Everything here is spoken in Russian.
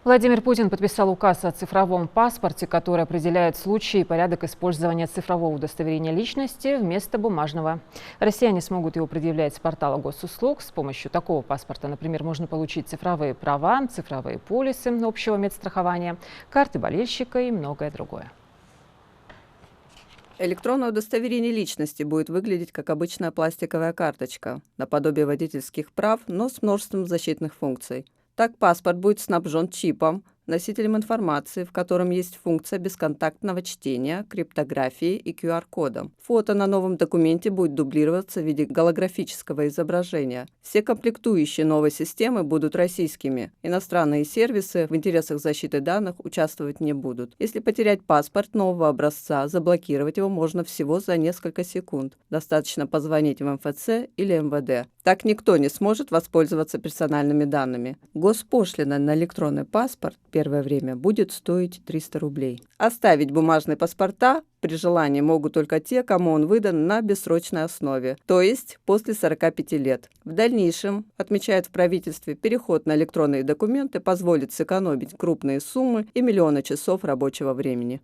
Владимир Путин подписал указ о цифровом паспорте, который определяет случаи и порядок использования цифрового удостоверения личности вместо бумажного. Россияне смогут его предъявлять с портала госуслуг. С помощью такого паспорта, например, можно получить цифровые права, цифровые полисы общего медстрахования, карты болельщика и многое другое. Электронное удостоверение личности будет выглядеть как обычная пластиковая карточка, наподобие водительских прав, но с множеством защитных функций. Так паспорт будет снабжен чипом, носителем информации, в котором есть функция бесконтактного чтения, криптографии и QR-кодом. Фото на новом документе будет дублироваться в виде голографического изображения. Все комплектующие новой системы будут российскими. Иностранные сервисы в интересах защиты данных участвовать не будут. Если потерять паспорт нового образца, заблокировать его можно всего за несколько секунд. Достаточно позвонить в МФЦ или МВД. Так никто не сможет воспользоваться персональными данными. Госпошлина на электронный паспорт первое время будет стоить 300 рублей. Оставить бумажные паспорта при желании могут только те, кому он выдан на бессрочной основе, то есть после 45 лет. В дальнейшем, отмечают в правительстве, переход на электронные документы позволит сэкономить крупные суммы и миллионы часов рабочего времени.